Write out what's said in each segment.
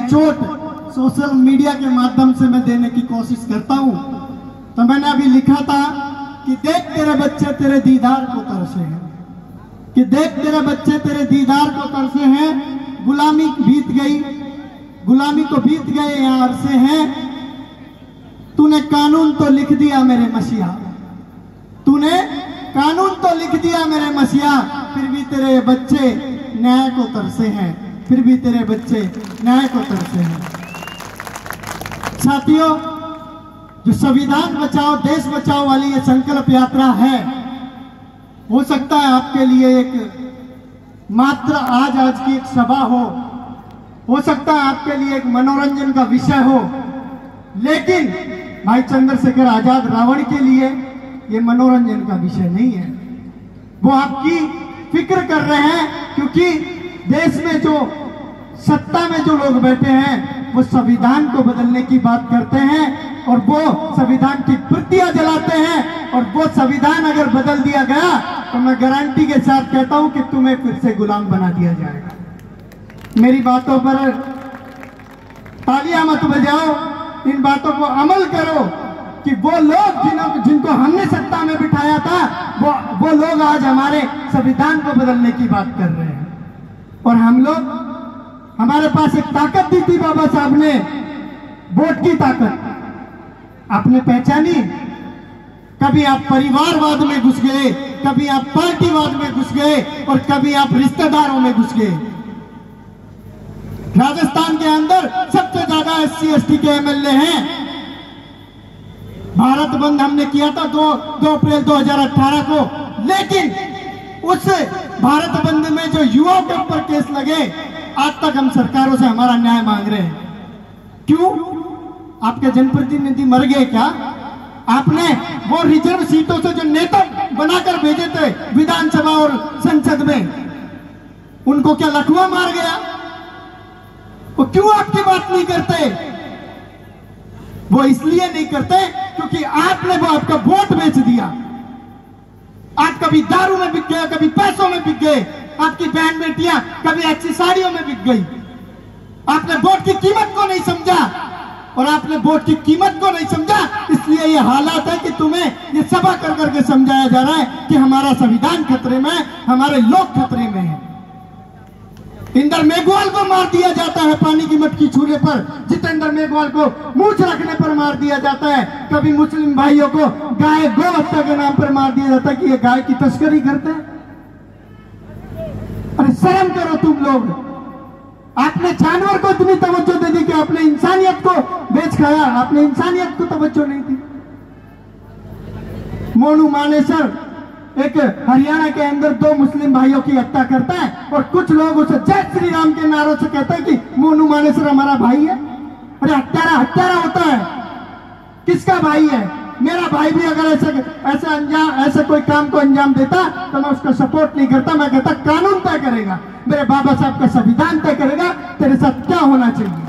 चोट social media के माध्यम से मैं देने की कोशिश करता हूं। तो मैंने अभी लिखा था कि देख तेरे बच्चे तेरे दीदार को तरसे हैं, कि देख तेरे बच्चे तेरे दीदार को तरसे हैं। गुलामी बीत गई, गुलामी को बीत गए यहाँ अरसे हैं। तूने कानून तो लिख दिया मेरे मसीहा, तूने कानून तो लिख दिया मेरे मसीहा, फिर भी तेरे बच्चे न्याय को तरसे हैं, फिर भी तेरे बच्चे न्याय को तरसे हैं। साथियों, जो संविधान बचाओ देश बचाओ वाली ये संकल्प यात्रा है, हो सकता है आपके लिए एक मात्र आज की एक सभा हो सकता है आपके लिए एक मनोरंजन का विषय हो, लेकिन भाई चंद्रशेखर आजाद रावण के लिए ये मनोरंजन का विषय नहीं है। वो आपकी फिक्र कर रहे हैं, क्योंकि देश में जो सत्ता में जो लोग बैठे हैं वो संविधान को बदलने की बात करते हैं और वो संविधान की प्रतियां जलाते हैं। और वो संविधान अगर बदल दिया गया तो मैं गारंटी के साथ कहता हूं कि तुम्हें फिर से गुलाम बना दिया जाएगा। मेरी बातों पर तालियां मत बजाओ, इन बातों को अमल करो कि वो लोग जिनको हमने सत्ता में बिठाया था वो लोग आज हमारे संविधान को बदलने की बात कर रहे हैं। और हम लोग, हमारे पास एक ताकत दी थी बाबा साहब ने, वोट की ताकत, आपने पहचानी। कभी आप परिवारवाद में घुस गए, कभी आप पार्टीवाद में घुस गए और कभी आप रिश्तेदारों में घुस गए। राजस्थान के अंदर सबसे ज्यादा SC ST के MLA हैं। भारत बंद हमने किया था 2 अप्रैल 2018 को, लेकिन उस भारत बंद में जो युवाओं के ऊपर केस लगे, आज तक हम सरकारों से हमारा न्याय मांग रहे हैं। क्यों? आपके जनप्रतिनिधि मर गए क्या? आपने वो रिजर्व सीटों से जो नेता बनाकर भेजे थे विधानसभा और संसद में, उनको क्या लकवा मार गया? वो क्यों आपकी बात नहीं करते? वो इसलिए नहीं करते क्योंकि आपने वो आपका वोट बेच दिया। आप कभी दारू में बिक गए, कभी पैसों में बिक गए, आपकी बहन बेटियां कभी अच्छी साड़ियों में बिक गई। आपने वोट की कीमत को नहीं समझा, और आपने वोट की कीमत को नहीं समझा, इसलिए ये हालात है कि तुम्हें ये सभा कर करके समझाया जा रहा है कि हमारा संविधान खतरे में है, हमारे लोग खतरे में हैं। इंदर मेघवाल को मार दिया जाता है पानी की मटकी छूने पर, जितेंद्र मेघवाल को मूंछ रखने पर मार दिया जाता है। कभी मुस्लिम भाइयों को गाय गौ हत्या के नाम पर मार दिया जाता है कि ये गाय की तस्करी करते हैं। अरे शर्म करो तुम लोग। आपने जानवर को इतनी तवज्जो दे दी कि आपने इंसानियत को बेच खाया, आपने इंसानियत को तवज्जो नहीं दी। मोनू मानेसर एक हरियाणा के अंदर 2 मुस्लिम भाइयों की हत्या करता है और कुछ लोग उसे जय श्री राम के नारों से कहते हैं कि मोनू मानेसर हमारा भाई है। अरे हत्यारा होता है, किसका भाई है? मेरा भाई भी अगर ऐसे कोई काम को अंजाम देता तो मैं उसका सपोर्ट नहीं करता। मैं कहता कानून तय करेगा, मेरे बाबा साहब का संविधान तय करेगा तेरे साथ क्या होना चाहिए।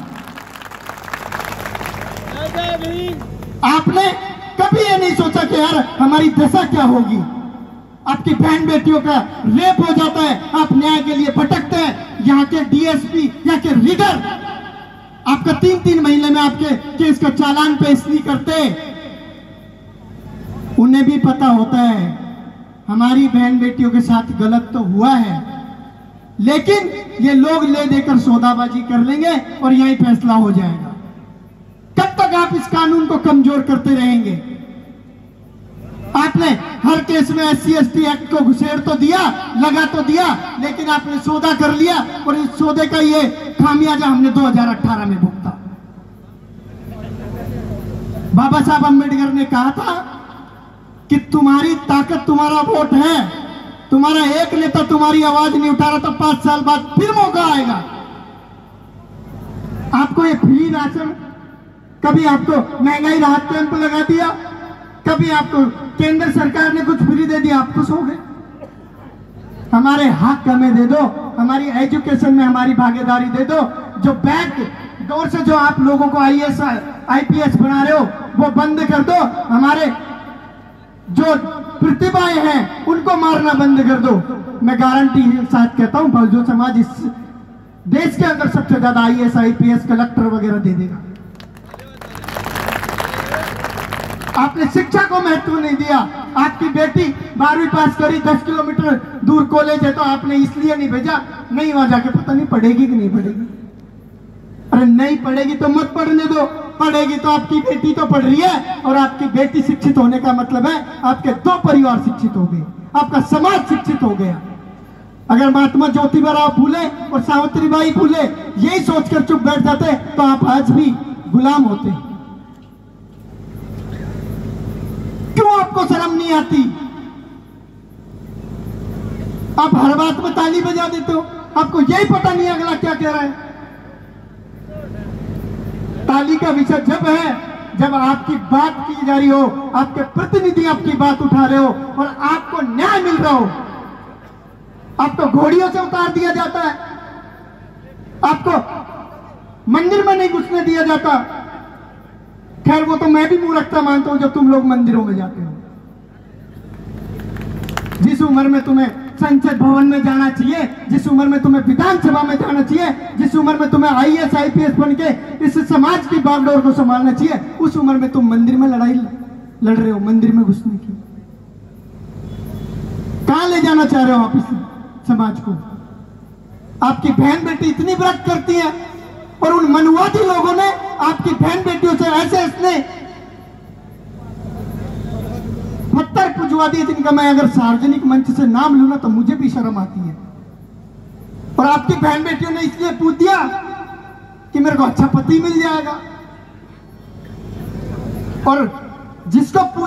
आपने कभी ये नहीं सोचा कि यार हमारी दशा क्या होगी। आपकी बहन बेटियों का रेप हो जाता है, आप न्याय के लिए भटकते हैं। यहाँ के DSP, यहाँ के रीडर आपका 3-3 महीने में आपके केस का चालान पेश नहीं करते। उन्हें भी पता होता है हमारी बहन बेटियों के साथ गलत तो हुआ है, लेकिन ये लोग ले देकर सौदाबाजी कर लेंगे और यही फैसला हो जाएगा। कब तक आप इस कानून को कमजोर करते रहेंगे? आपने हर केस में SC ST एक्ट को घुसेड़ तो दिया, लगा तो दिया, लेकिन आपने सौदा कर लिया और इस सौदे का ये खामियाजा हमने 2018 में भुगता। बाबा साहब अम्बेडकर ने कहा था कि तुम्हारी ताकत तुम्हारा वोट है। तुम्हारा एक नेता तुम्हारी आवाज नहीं उठा रहा तो 5 साल बाद फिर मौका आएगा। आपको ये फ्री राशन, कभी आपको महंगाई राहत कैंप लगा दिया, कभी आपको केंद्र सरकार ने कुछ फ्री दे दिया, आप खुश हो गए। हमारे हक हमें दे दो, हमारी एजुकेशन में हमारी भागीदारी दे दो। जो बैक डोर से जो आप लोगों को IAS IPS बना रहे हो वो बंद कर दो। हमारे जो प्रतिभाएं हैं उनको मारना बंद कर दो। मैं गारंटी के साथ कहता हूं बहुजन समाज देश के अंदर सबसे ज्यादा IAS IPS कलेक्टर वगैरह दे देगा। आपने शिक्षा को महत्व नहीं दिया। आपकी बेटी 12वीं पास करी, 10 किलोमीटर दूर कॉलेज है, तो आपने इसलिए नहीं भेजा, नहीं वहां जाके पता नहीं पढ़ेगी कि नहीं पढ़ेगी। अरे नहीं पढ़ेगी तो मत पढ़ने दो, पढ़ेगी तो आपकी बेटी तो पढ़ रही है, और आपकी बेटी शिक्षित होने का मतलब है आपके 2 परिवार शिक्षित हो गए, आपका समाज शिक्षित हो गया। अगर महात्मा ज्योतिबा फूले और सावित्रीबाई फूले यही सोचकर चुप बैठ जाते तो आप आज भी गुलाम होते। क्यों आपको शर्म नहीं आती? आप हर बात में ताली बजा देते हो, आपको यही पता नहीं अगला क्या कह रहा है। ताली का विषय जब है जब आपकी बात की जा रही हो, आपके प्रतिनिधि आपकी बात उठा रहे हो और आपको न्याय मिल रहा हो। आपको घोड़ियों से उतार दिया जाता है, आपको मंदिर में नहीं घुसने दिया जाता। खैर वो तो मैं भी मूर्खता मानता हूं जब तुम लोग मंदिरों में जाते हो। जिस उम्र में तुम्हें संसद भवन में जाना चाहिए, जिस उम्र में तुम्हें विधानसभा में जाना चाहिए, जिस उम्र में तुम्हें IAS IPS बन के इस समाज की बागडोर को संभालना चाहिए, उस उम्र में तुम मंदिर में लड़ाई लड़ रहे हो, मंदिर में घुसने की। कहां ले जाना चाह रहे हो आप इस समाज को? आपकी बहन बेटी इतनी व्रत करती है और उन मनुवादी लोगों ने आपकी बहन बेटियों से ऐसे इसने पत्थर पुजवा दिए जिनका मैं अगर सार्वजनिक मंच से नाम लूं ना तो मुझे भी शर्म आती है। और आपकी बहन बेटियों ने इसलिए पूछ दिया कि मेरे को अच्छा पति मिल जाएगा, और जिसको पूछ